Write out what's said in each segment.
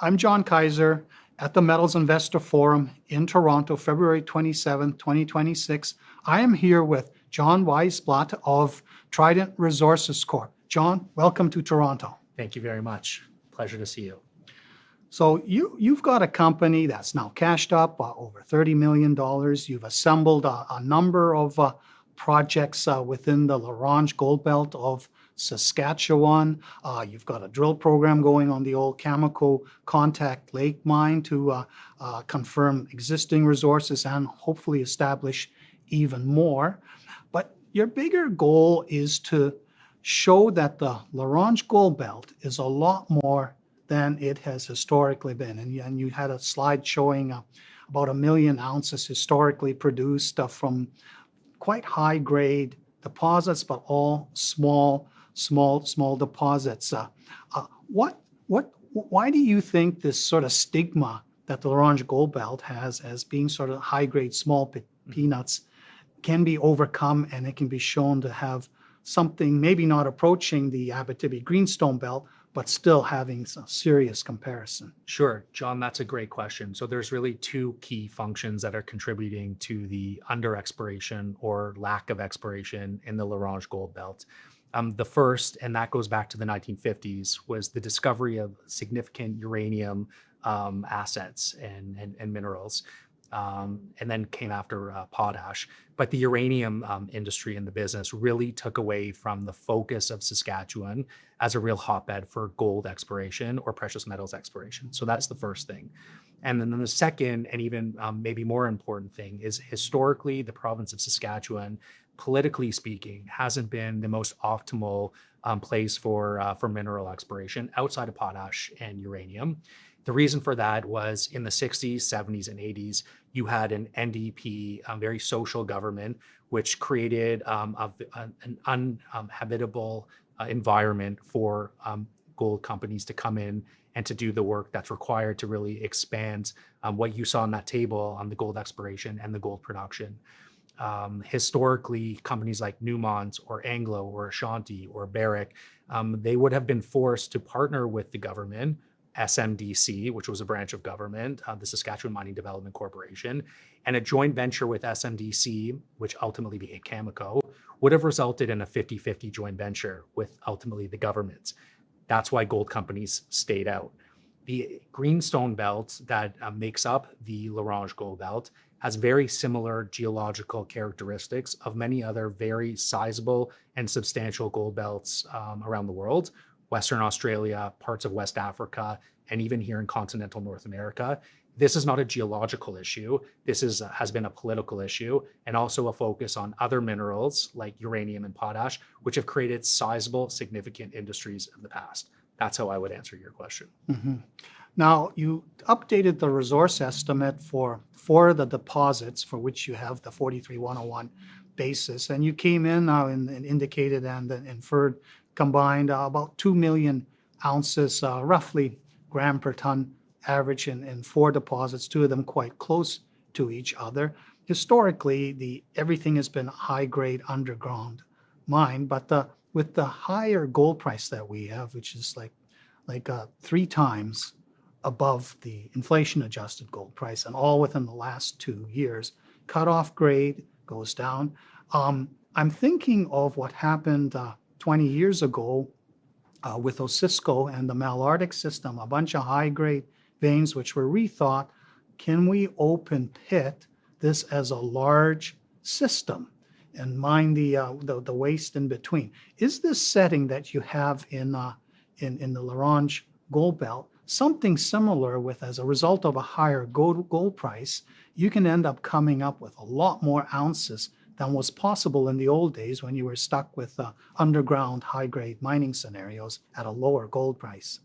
I'm John Kaiser at the Metals Investor Forum in Toronto, February 27, 2026. I am here with Jon Wiesblatt of Trident Resources Corp. John, welcome to Toronto. Thank you very much. Pleasure to see you. So you've got a company that's now cashed up over $30 million. You've assembled a number of projects within the La Ronge Gold Belt of Saskatchewan. You've got a drill program going on the old Cameco Contact Lake mine to confirm existing resources and hopefully establish even more. But your bigger goal is to show that the La Ronge Gold Belt is a lot more than it has historically been. And you had a slide showing about 1 million ounces historically produced from quite high grade deposits, but all small deposits. Why do you think this sort of stigma that the La Ronge Gold Belt has as being sort of high grade small peanuts can be overcome, and it can be shown to have something maybe not approaching the Abitibi Greenstone Belt, but still having some serious comparison? Sure, John, that's a great question. So there's really two key functions that are contributing to the under exploration or lack of exploration in the La Ronge Gold Belt. The first, and that goes back to the 1950s, was the discovery of significant uranium assets and minerals. And then came after potash. But the uranium industry and the business really took away from the focus of Saskatchewan as a real hotbed for gold exploration or precious metals exploration. So that's the first thing. And then the second, and even maybe more important thing, is historically the province of Saskatchewan, politically speaking, hasn't been the most optimal place for mineral exploration outside of potash and uranium. The reason for that was in the 60s, 70s, and 80s, you had an NDP, very social government, which created an uninhabitable environment for gold companies to come in and to do the work that's required to really expand what you saw on that table on the gold exploration and the gold production. Historically, companies like Newmont or Anglo or Ashanti or Barrick, they would have been forced to partner with the government, SMDC, which was a branch of government, the Saskatchewan Mining Development Corporation, and a joint venture with SMDC, which ultimately became Cameco, would have resulted in a 50-50 joint venture with ultimately the government. That's why gold companies stayed out. The Greenstone Belt that makes up the La Ronge Gold Belt has very similar geological characteristics of many other very sizable and substantial gold belts around the world. Western Australia, parts of West Africa, and even here in continental North America. This is not a geological issue. This has been a political issue, and also a focus on other minerals like uranium and potash, which have created sizable, significant industries of the past. That's how I would answer your question. Mm-hmm. Now, you updated the resource estimate for the deposits for which you have the 43-101 basis, and you came in now and indicated and inferred combined about 2 million ounces, roughly gram per ton average in 4 deposits, 2 of them quite close to each other. Historically, everything has been high grade underground mine, but with the higher gold price that we have, which is like 3 times above the inflation adjusted gold price, and all within the last 2 years, cutoff grade goes down. I'm thinking of what happened 20 years ago with Osisko and the Malartic system, a bunch of high-grade veins which were rethought. Can we open pit this as a large system and mine the waste in between? Is this setting that you have in the La Ronge Gold Belt something similar with, as a result of a higher gold price, you can end up coming up with a lot more ounces than was possible in the old days when you were stuck with underground high-grade mining scenarios at a lower gold price?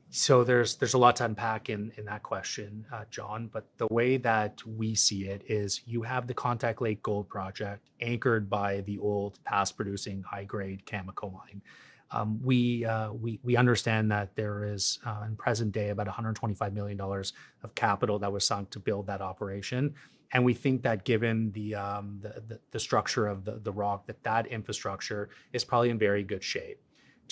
So there's a lot to unpack in that question, John, but the way that we see it is you have the Contact Lake Gold Project anchored by the old past producing high-grade Cameco mine. We understand that there is in present day about $125 million of capital that was sunk to build that operation. And we think that given the structure of the rock, that infrastructure is probably in very good shape.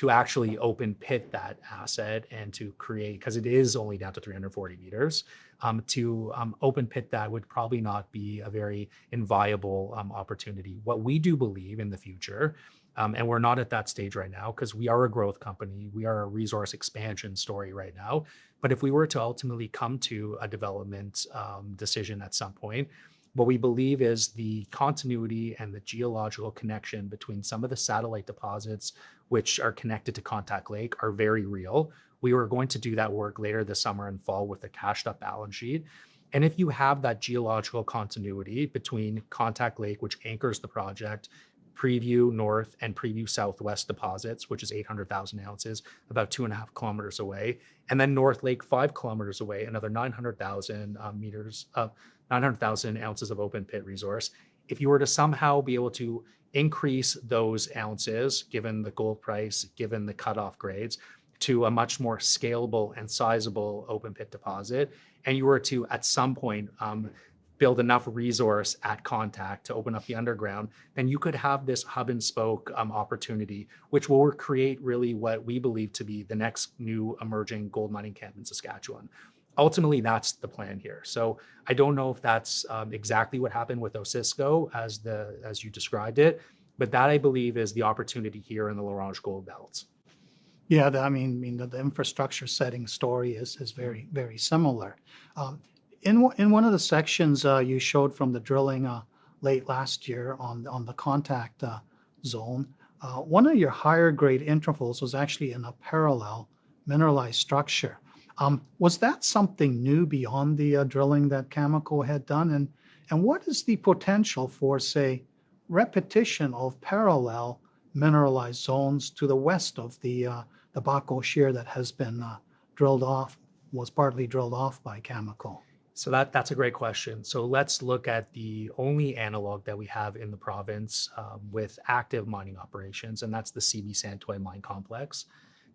to actually open pit that asset and to create, because it is only down to 340 meters, to open pit that would probably not be a very inviable opportunity. What we do believe in the future, and we're not at that stage right now because we are a growth company, we are a resource expansion story right now. But if we were to ultimately come to a development decision at some point, what we believe is the continuity and the geological connection between some of the satellite deposits which are connected to Contact Lake are very real. We were going to do that work later this summer and fall with a cashed up balance sheet. And if you have that geological continuity between Contact Lake, which anchors the project, Preview North and Preview Southwest deposits, which is 800,000 ounces, about 2.5 kilometers away, and then North Lake 5 kilometers away, another 900,000 meters of 900,000 ounces of open pit resource. If you were to somehow be able to increase those ounces, given the gold price, given the cutoff grades, to a much more scalable and sizable open pit deposit, and you were to at some point build enough resource at Contact to open up the underground, then you could have this hub and spoke opportunity, which will create really what we believe to be the next new emerging gold mining camp in Saskatchewan. Ultimately, that's the plan here. So I don't know if that's exactly what happened with Osisko as you described it, but that I believe is the opportunity here in the Laurentian Gold Belt. Yeah, the infrastructure setting story is very, very similar. In one of the sections you showed from the drilling late last year on the Contact zone, one of your higher grade intervals was actually in a parallel mineralized structure. Was that something new beyond the drilling that Cameco had done? And what is the potential for, say, repetition of parallel mineralized zones to the west of the Baco Shear that has been was partly drilled off by Cameco? So that's a great question. So let's look at the only analog that we have in the province with active mining operations, and that's the CB Santoy mine complex.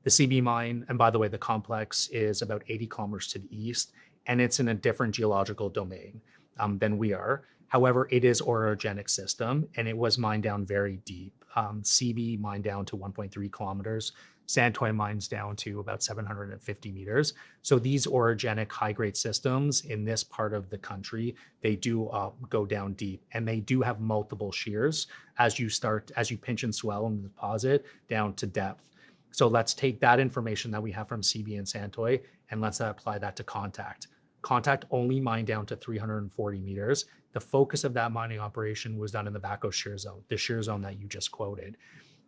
The CB mine, and by the way, the complex is about 80 kilometers to the east, and it's in a different geological domain than we are. However, it is orogenic system, and it was mined down very deep. CB mined down to 1.3 kilometers. Santoy mines down to about 750 meters. So these orogenic high-grade systems in this part of the country, they do go down deep, and they do have multiple shears as you pinch and swell in the deposit down to depth. So let's take that information that we have from CB and Santoy, and let's apply that to Contact. Contact only mined down to 340 meters. The focus of that mining operation was done in the Baco Shear Zone, the shear zone that you just quoted.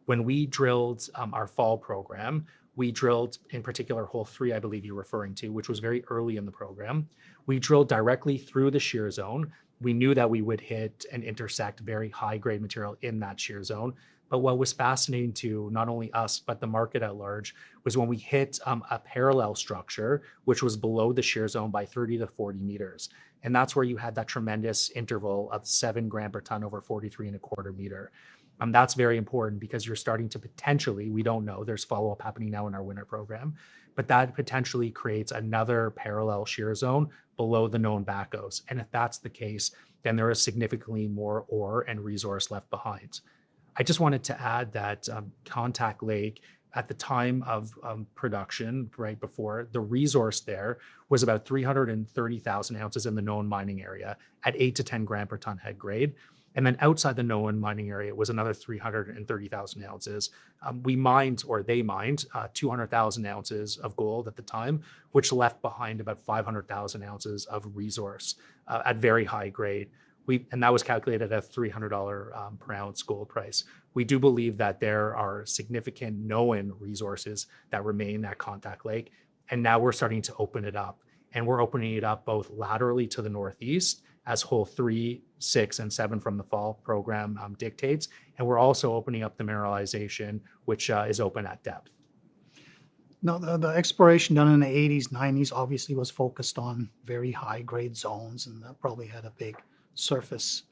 When we drilled our fall program, we drilled in particular hole 3, I believe you're referring to, which was very early in the program. We drilled directly through the shear zone. We knew that we would hit and intersect very high grade material in that shear zone. But what was fascinating to not only us, but the market at large, was when we hit a parallel structure, which was below the shear zone by 30 to 40 meters. And that's where you had that tremendous interval of 7 gram per ton over 43.25 meter. That's very important because you're starting to potentially, we don't know, there's follow-up happening now in our winter program, but that potentially creates another parallel shear zone below the known Bacos. And if that's the case, then there is significantly more ore and resource left behind. I just wanted to add that Contact Lake, at the time of production, right before, the resource there was about 330,000 ounces in the known mining area at 8 to 10 gram per ton head grade. And then outside the known mining area was another 330,000 ounces. They mined 200,000 ounces of gold at the time, which left behind about 500,000 ounces of resource at very high grade. And that was calculated at $300 per ounce gold price. We do believe that there are significant known resources that remain at Contact Lake. And now we're starting to open it up. And we're opening it up both laterally to the northeast, as hole 3, 6, and 7 from the fall program dictates. And we're also opening up the mineralization, which is open at depth. Now, the exploration done in the 80s, 90s obviously was focused on very high grade zones, and that probably had a big surface,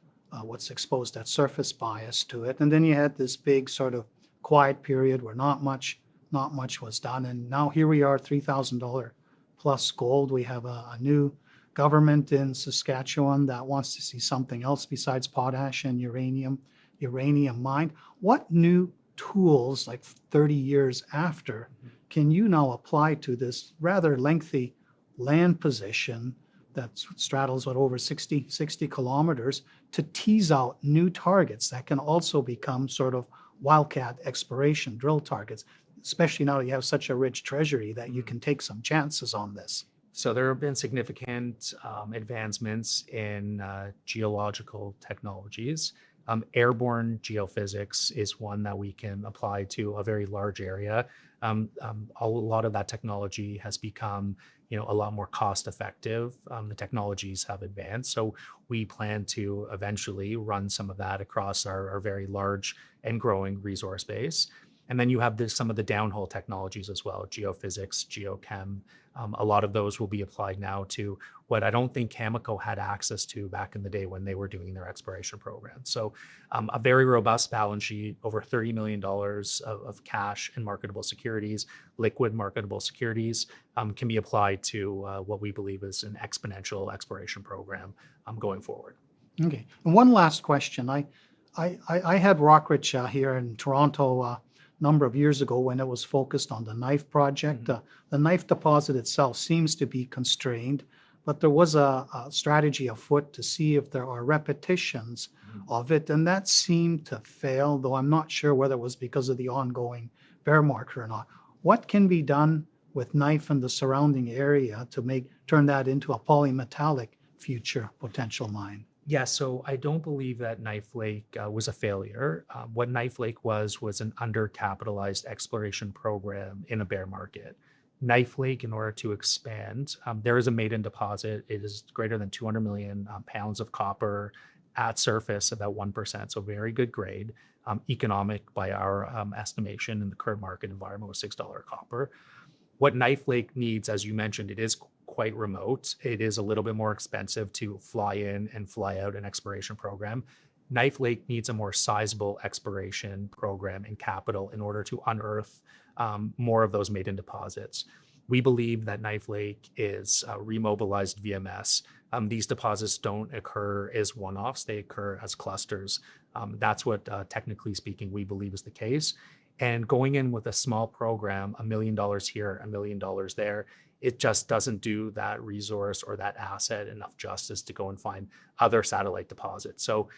what's exposed at surface bias to it. And then you had this big sort of quiet period where not much was done. And now here we are, $3,000 plus gold. We have a new government in Saskatchewan that wants to see something else besides potash and uranium mined. What new tools like 30 years after can you now apply to this rather lengthy land position that straddles what over 60 kilometers to tease out new targets that can also become sort of wildcat exploration drill targets, especially now that you have such a rich treasury that you can take some chances on this? So there have been significant advancements in geological technologies. Airborne geophysics is one that we can apply to a very large area. A lot of that technology has become, a lot more cost effective. The technologies have advanced, so we plan to eventually run some of that across our very large and growing resource base. And then you have some of the downhole technologies as well, geophysics, geochem. A lot of those will be applied now to what I don't think Cameco had access to back in the day when they were doing their exploration program. So a very robust balance sheet, over $30 million of cash and marketable securities, liquid marketable securities, can be applied to what we believe is an exponential exploration program going forward. Okay. And one last question. I had Rockridge here in Toronto number of years ago when it was focused on the knife project. The knife deposit itself seems to be constrained, but there was a strategy afoot to see if there are repetitions of it, and that seemed to fail, though I'm not sure whether it was because of the ongoing bear market or not. What can be done with knife and the surrounding area to turn that into a polymetallic future potential mine? Yeah, so I don't believe that Knife Lake was a failure. What Knife Lake was an undercapitalized exploration program in a bear market. Knife Lake, in order to expand, there is a maiden deposit. It is greater than 200 million pounds of copper at surface, about 1%, so very good grade. Economic by our estimation in the current market environment with $6 copper. What Knife Lake needs, as you mentioned, it is quite remote. It is a little bit more expensive to fly in and fly out an exploration program. Knife Lake needs a more sizable exploration program and capital in order to unearth more of those maiden deposits. We believe that Knife Lake is remobilized VMS. These deposits don't occur as one-offs, they occur as clusters. That's what, technically speaking, we believe is the case. And going in with a small program, $1 million here, $1 million there, it just doesn't do that resource or that asset enough justice to go and find other satellite deposits. So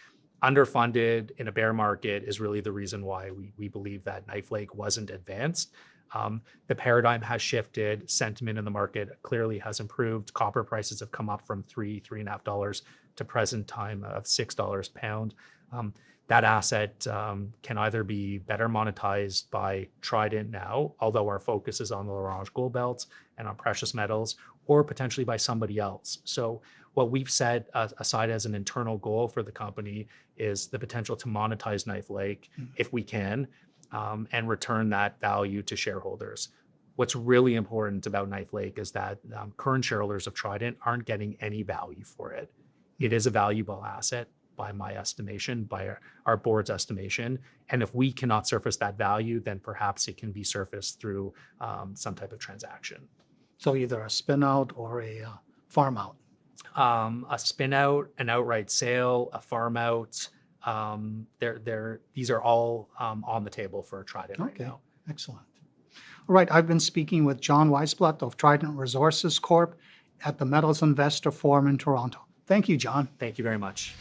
underfunded in a bear market is really the reason why we believe that Knife Lake wasn't advanced. The paradigm has shifted. Sentiment in the market clearly has improved. Copper prices have come up from $3.5 to present time of $6 a pound. That asset can either be better monetized by Trident now, although our focus is on the Larange Gold Belt and on precious metals, or potentially by somebody else. So what we've set aside as an internal goal for the company is the potential to monetize Knife Lake if we can, and return that value to shareholders. What's really important about Knife Lake is that current shareholders of Trident aren't getting any value for it. It is a valuable asset by my estimation, by our board's estimation. And if we cannot surface that value, then perhaps it can be surfaced through some type of transaction. So either a spin out or a farm out. A spin out, an outright sale, a farm out. These are all on the table for Trident right now. Excellent. All right, I've been speaking with Jon Wiesblatt of Trident Resources Corp. At the Metals Investor Forum in Toronto. Thank you, Jon. Thank you very much.